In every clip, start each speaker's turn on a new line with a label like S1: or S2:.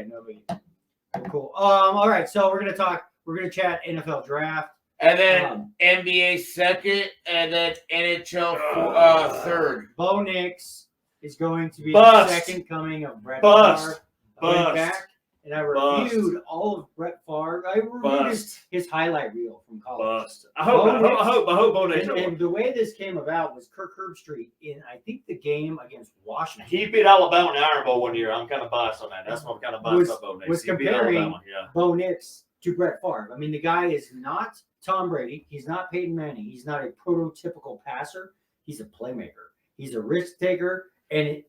S1: Okay, nobody. Cool. All right, so we're gonna chat NFL draft.
S2: And then NBA second, and then NHL third.
S1: Bo Nix is going to be the second coming of Brett Favre. Back, and I reviewed all of Brett Favre. I reviewed his highlight reel from college.
S3: I hope Bo Nix.
S1: And the way this came about was Kirk Herbstreit in, I think, the game against Washington.
S3: He beat Alabama in the Iron Bowl one year. I'm kind of biased on that. That's what I'm kind of biased on Bo Nix.
S1: Was comparing Bo Nix to Brett Favre. I mean, the guy is not Tom Brady. He's not Peyton Manning. He's not a prototypical passer. He's a playmaker. He's a risk taker, and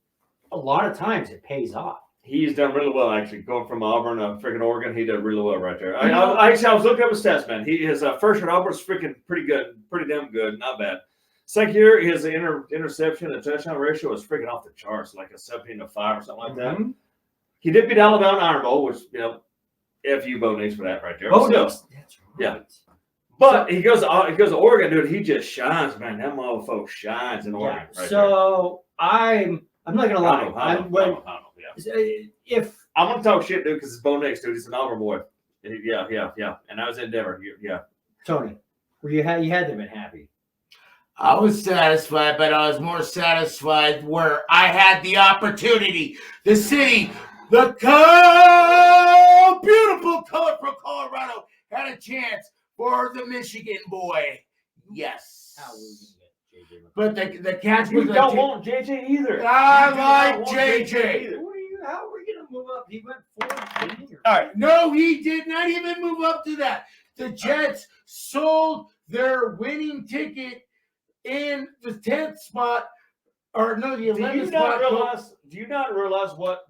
S1: a lot of times it pays off.
S3: He's done really well, actually. Going from Auburn to freaking Oregon, he did really well right there. I was looking up his stats, man. His first year at Auburn was freaking pretty good, pretty damn good, not bad. Second year, his interception and touchdown ratio was freaking off the charts, like a 17-5 or something like that. He did beat Alabama in Iron Bowl, which, F you, Bo Nix, for that right there.
S1: Bo Nix. That's right.
S3: Yeah. But he goes to Oregon, dude. He just shines, man. That motherfucker shines in Oregon.
S1: Yeah. Right so there. I'm not gonna lie.
S3: I don't know.
S1: If
S3: I'm gonna talk shit, dude, because it's Bo Nix, dude. He's an Auburn boy. Yeah. And I was in Denver. Yeah.
S1: Tony, you had to have been happy.
S2: I was satisfied, but I was more satisfied where I had the opportunity. The city, the beautiful, colorful Colorado had a chance for the Michigan boy. Yes.
S1: How will you get JJ?
S2: But the catch was
S3: you don't want JJ either.
S2: I like JJ.
S1: How are we going to move up? He went 14.
S2: All right. No, he did not even move up to that. The Jets sold their winning ticket in the 10th spot, or no, the 11th spot.
S3: Do you not realize what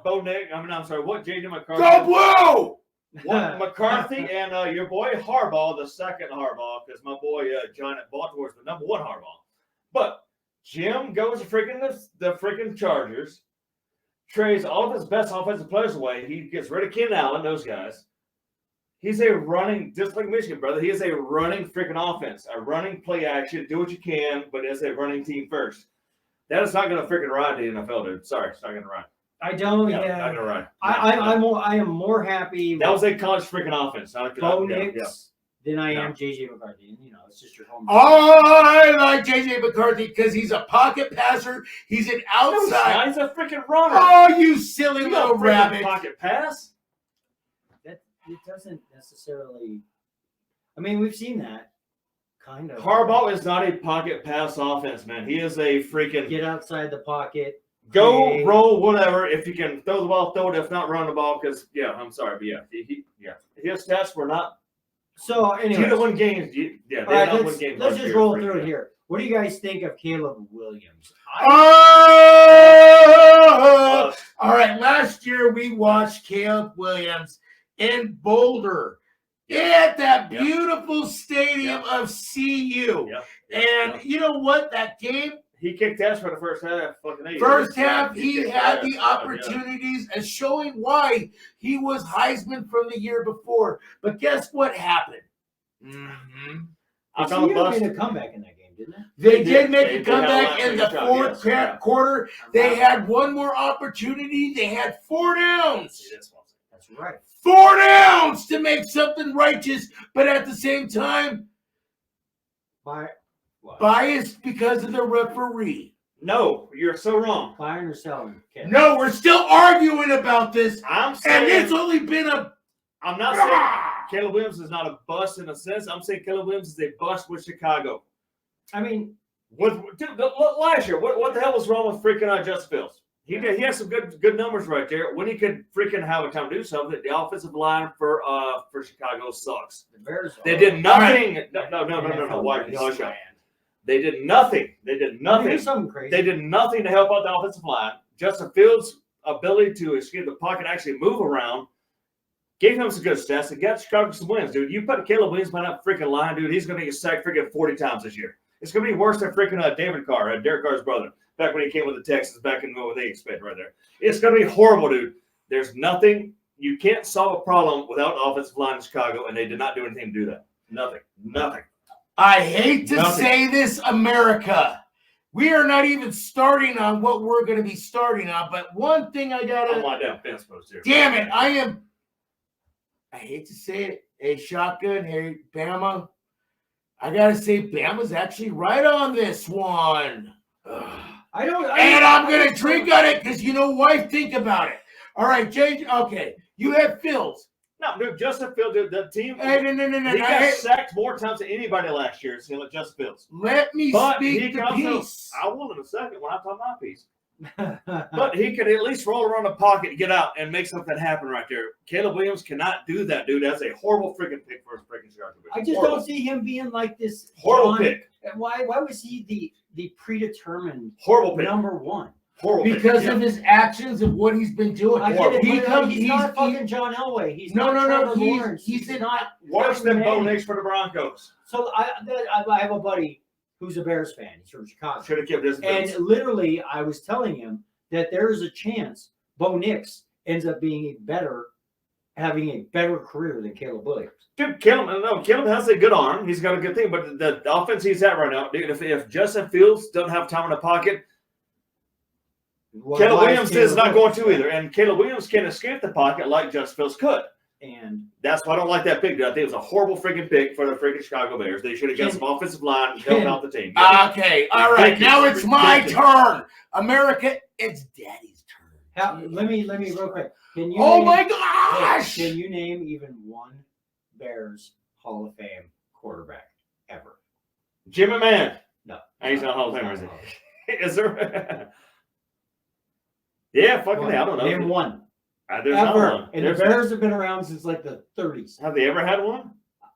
S3: Bo Nix? What JJ McCarthy?
S2: Go Blue!
S3: What McCarthy and your boy Harbaugh, the second Harbaugh, because my boy John at Baltimore is the number one Harbaugh. But Jim goes to the freaking Chargers, trades all of his best offensive players away. He gets rid of Ken Allen, those guys. He's a running, just like Michigan, brother. He is a running freaking offense, a running play action. Do what you can, but as a running team first. That is not going to freaking ride the NFL, dude. Sorry, it's not going to ride.
S1: I don't.
S3: Yeah, not going to ride.
S1: I am more happy.
S3: That was a college freaking offense.
S1: Bo Nix than I am JJ McCarthy. And, it's just your home.
S2: I like JJ McCarthy because he's a pocket passer. He's an outside.
S3: No, he's a freaking runner.
S2: Oh, you silly little rabbit!
S3: Pocket pass.
S1: It doesn't necessarily. I mean, we've seen that kind of.
S3: Harbaugh is not a pocket pass offense, man. He is a freaking
S1: get outside the pocket,
S3: go roll, whatever. If you can throw the ball, throw it. If not, run the ball. Because I'm sorry, but his stats were not.
S1: So anyway,
S3: he didn't win games. They
S1: all right,
S3: win games.
S1: Let's just roll through it here. What do you guys think of Caleb Williams?
S2: All right, last year we watched Caleb Williams in Boulder at that beautiful stadium of CU. And you know what? That game,
S3: he kicked ass for the first half.
S2: First half, he had the opportunities and showing why he was Heisman from the year before. But guess what happened?
S1: CU made a comeback in that game, didn't
S2: they? They did make a comeback in the fourth quarter. They had one more opportunity. They had 4 downs.
S1: That's right.
S2: 4 downs to make something righteous, but at the same time, biased because of the referee.
S3: No, you're so wrong.
S1: Buying or selling? Okay.
S2: No, we're still arguing about this.
S3: I'm saying,
S2: and it's only been
S3: I'm not saying Caleb Williams is not a bust in a sense. I'm saying Caleb Williams is a bust with Chicago.
S1: I mean,
S3: last year, what the hell was wrong with freaking Justin Fields? He had some good numbers right there. When he could freaking have a time to do something, the offensive line for Chicago sucks.
S1: The Bears.
S3: They did nothing. No. Why? Hush up. They did nothing. They did nothing.
S1: Something crazy.
S3: They did nothing to help out the offensive line. Justin Fields' ability to escape the pocket, actually move around, gave him some good stats and got Chicago some wins, dude. You put Caleb Williams behind that freaking line, dude, he's going to get sacked freaking 40 times this year. It's going to be worse than freaking David Carr, Derek Carr's brother, back when he came with the Texans, back in what they expect right there. It's going to be horrible, dude. There's nothing. You can't solve a problem without an offensive line in Chicago, and they did not do anything to do that. Nothing.
S2: I hate to say this, America, We are not even starting on what we're going to be starting on. But one thing I
S3: I'm
S2: gotta,
S3: on that fence post here.
S2: damn it, I hate to say it. Hey, Shotgun, hey, Bama. I gotta say, Bama's actually right on this one. And I'm gonna drink on it because you know why? Think about it. All right, Jay. Okay, you had Phil's.
S3: No, dude, Justin Fields, dude, the team.
S2: Hey, no.
S3: He got sacked more times than anybody last year. So let Justin Fields.
S2: Let me speak the piece.
S3: I will in a second when I talk my piece. But he could at least roll around the pocket, get out, and make something happen right there. Caleb Williams cannot do that, dude. That's a horrible freaking pick for his freaking Chicago Bears.
S1: I just don't see him being like this.
S3: Horrible pick.
S1: Why was he the predetermined
S3: Horrible pick.
S1: number one?
S3: Horrible pick.
S2: Because of his actions and what he's been doing.
S1: I get it, he's
S2: he's
S1: not fucking John Elway. He's
S2: no.
S1: Lawrence.
S2: He's
S1: not
S3: worse than Bo
S1: Manning.
S3: Nix for the Broncos.
S1: So I have a buddy who's a Bears fan. He's from Chicago.
S3: Should have kept his.
S1: And literally, I was telling him that there is a chance Bo Nix ends up having a better career than Caleb Williams.
S3: Dude, Caleb has a good arm. He's got a good thing, but the offense he's at right now, dude, if Justin Fields doesn't have time in the pocket, Caleb Williams is not going to either. And Caleb Williams can escape the pocket like Justin Fields could.
S1: And
S3: that's why I don't like that pick, dude. I think it was a horrible freaking pick for the freaking Chicago Bears. They should have got some offensive line and helped out the team.
S2: Okay, all right. Now it's my turn. America, it's Daddy's turn.
S1: Let me real quick. Can you
S2: my gosh!
S1: Can you name even one Bears Hall of Fame quarterback ever?
S3: Jim McMahon.
S1: No.
S3: He's not Hall of Famer, is he? Is there? Yeah, fucking hell, I don't know.
S1: Name one.
S3: There's not one.
S1: And the Bears have been around since like the 30s.
S3: Have they ever had one?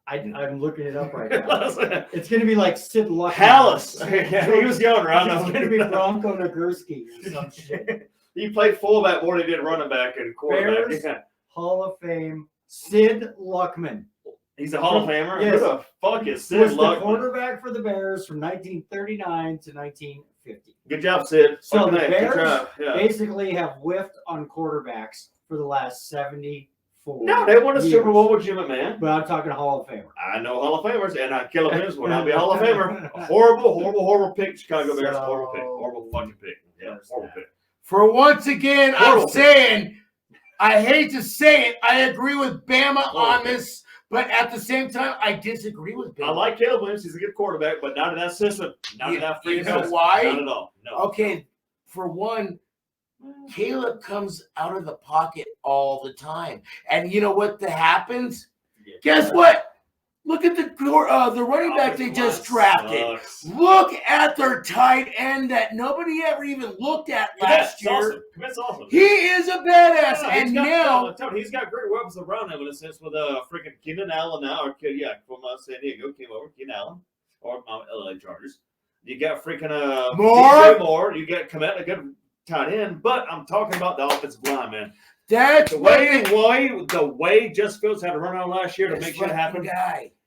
S1: I'm looking it up right now. It's going to be like Sid Luck.
S3: Hallis. He was young, right?
S1: It's going to be Bronco Nagurski or some shit.
S3: He played fullback more than he did running back and quarterback.
S1: Bears Hall of Fame, Sid Luckman.
S3: He's a Hall of Famer?
S1: Yes.
S3: Who the fuck is Sid
S1: was
S3: Luckman?
S1: The quarterback for the Bears from 1939 to 1950.
S3: Good job, Sid.
S1: So the Bears basically have whiffed on quarterbacks for the last 74
S3: No, they won a
S1: years.
S3: Super Bowl with Jim McMahon.
S1: But I'm talking Hall of Famer.
S3: I know Hall of Famers, and Caleb Williams will not be a Hall of Famer. Horrible pick, Chicago Bears. Horrible pick. Horrible fucking pick. Yeah, horrible pick.
S2: For once again, I'm saying, I hate to say it, I agree with Bama on this, but at the same time, I disagree with Bama.
S3: I like Caleb Williams. He's a good quarterback, but not in that system. Not in that freaking system.
S2: You know why?
S3: Not at all. No.
S2: Okay, for one, Caleb comes out of the pocket all the time. And you know what happens? Guess what? Look at the running back they just drafted. Look at their tight end that nobody ever even looked at last year.
S3: That's awesome.
S2: He is a badass. And now
S3: he's got great weapons around him in a sense with freaking Keenan Allen now, or from San Diego came over, Keenan Allen, or LA Chargers. You got freaking Moore. You got Komet, a good tight end, but I'm talking about the offensive line, man.
S2: That's
S3: the way Justin Fields had to run around last year to make shit happen.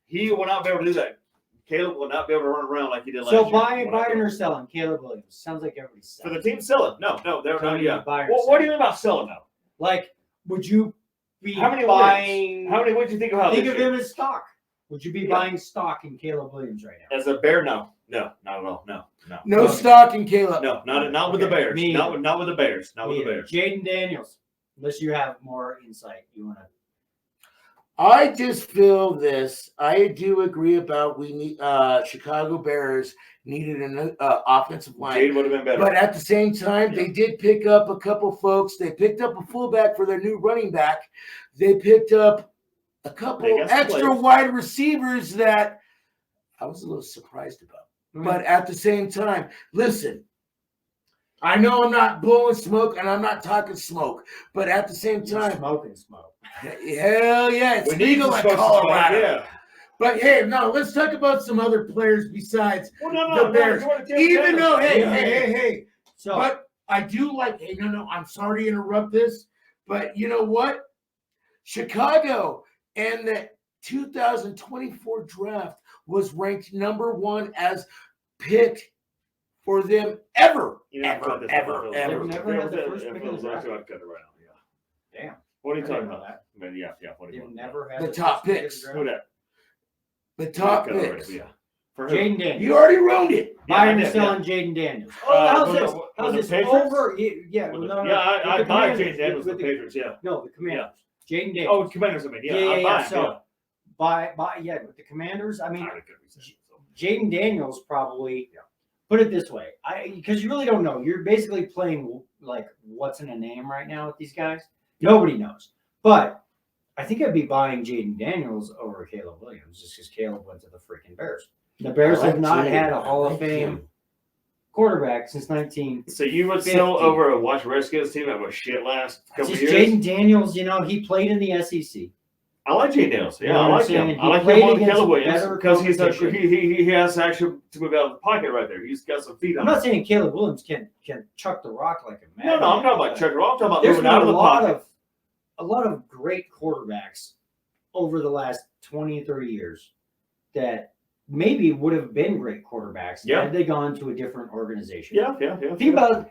S3: He will not be able to do that. Caleb will not be able to run around like he did last year.
S1: So buying or selling Caleb Williams. Sounds like everybody's selling.
S3: For the team selling. No, they're not. Yeah. What do you mean about selling though?
S1: Like, would you be
S3: How many
S1: buying?
S3: Wins? How many wins do you think about?
S1: Think of him as stock. Would you be buying stock in Caleb Williams right now?
S3: As a Bear, no, not at all.
S2: No stock in Caleb.
S3: No, not with the Bears. Not with the Bears. Not with the Bears.
S1: Jaden Daniels. Unless you have more insight, you want to.
S2: I just feel this. I do agree about we need Chicago Bears needed an offensive line.
S3: Jade would have been better.
S2: But at the same time, they did pick up a couple folks. They picked up a fullback for their new running back. They picked up a couple extra wide receivers that I was a little surprised about. But at the same time, listen, I know I'm not blowing smoke and I'm not talking smoke, but at the same time,
S1: smoking smoke.
S2: Hell yeah, it's legal in Colorado. Yeah. But hey, no, let's talk about some other players besides the Bears. Even though, hey. So, but I do like. Hey, no, I'm sorry to interrupt this, but you know what? Chicago and the 2024 draft was ranked number 1 as pick for them ever. Ever.
S1: Never had the first pick in the draft.
S3: Damn. What are you talking about? I mean, yeah. What are you
S1: never had
S2: the top picks?
S3: Who that?
S2: The top picks.
S3: Yeah. For
S1: Jaden Daniels.
S2: You already wrote it.
S1: Buying or
S3: did,
S1: selling Jaden Daniels. Oh,
S3: Was
S1: how's
S3: it-
S1: this?
S3: was
S1: How's
S3: it
S1: this
S3: Patriots?
S1: over? Yeah,
S3: Was it-
S1: no, no.
S3: yeah,
S1: with
S3: I
S1: the
S3: buy
S1: Commanders,
S3: Jaden Daniels with the
S1: the-
S3: Patriots. Yeah.
S1: No, the Commanders. Jaden Daniels.
S3: Oh, Commanders. I mean, yeah.
S1: So buy, with the Commanders. I mean, Jaden Daniels probably. Put it this way, because you really don't know. You're basically playing like what's in a name right now with these guys. Nobody knows. But I think I'd be buying Jaden Daniels over Caleb Williams just because Caleb went to the freaking Bears. The Bears have not had a Hall of Fame quarterback since 19.
S3: So you would sell over a watch Redskins team that was shit last couple
S1: Just
S3: years?
S1: Jaden Daniels, he played in the SEC.
S3: I like Jaden Daniels.
S1: You
S3: Yeah,
S1: know
S3: I
S1: what I'm
S3: like
S1: saying?
S3: him.
S1: He
S3: I like
S1: played
S3: him more than
S1: against
S3: Caleb Williams
S1: better
S3: because
S1: competition.
S3: he has actually to move out of the pocket right there. He's got some feet
S1: I'm
S3: on him.
S1: not saying Caleb Williams can chuck the rock like a man.
S3: No, I'm talking about Chuck. I'm talking about
S1: There's
S3: moving
S1: been
S3: out of the pocket.
S1: a lot of great quarterbacks over the last 20, 30 years that maybe would have been great quarterbacks had they gone to a different organization.
S3: Yeah.
S1: Think about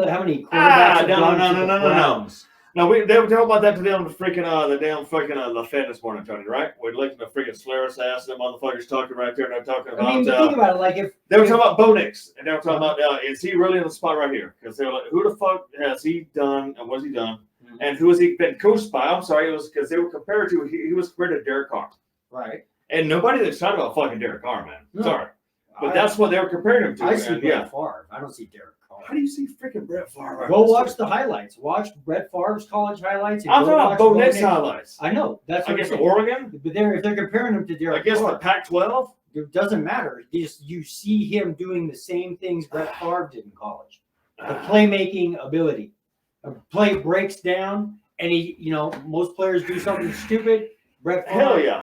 S1: how many quarterbacks have gone to the Browns.
S3: No, they were talking about that today on the freaking the Fed this morning, Tony. Right? We're looking at freaking Solaris ass. Them motherfuckers talking right there. And they're talking about.
S1: I mean, but think about it. Like if
S3: they were talking about Bo Nix, and they were talking about is he really in the spot right here? Because they were like, who the fuck has he done, and what has he done, and who has he been coached by? I'm sorry, it was because they were compared to he was compared to Derek Carr,
S1: right?
S3: And nobody that's talking about fucking Derek Carr, man.
S1: No.
S3: Sorry, but that's what they were comparing him to.
S1: I see
S3: and,
S1: Brett Favre. I don't see Derek Carr.
S3: How do you see freaking Brett Favre?
S1: Go watch the highlights. Watch Brett Favre's college highlights.
S3: I'm talking about Bo Nix highlights.
S1: I know. That's what
S3: against
S1: I'm saying.
S3: Oregon.
S1: But if they're comparing him to Derek
S3: Against
S1: Carr,
S3: the Pac-12.
S1: it doesn't matter. You see him doing the same things Brett Favre did in college. The playmaking ability. A play breaks down, and most players do something stupid. Brett Favre,
S3: Hell yeah.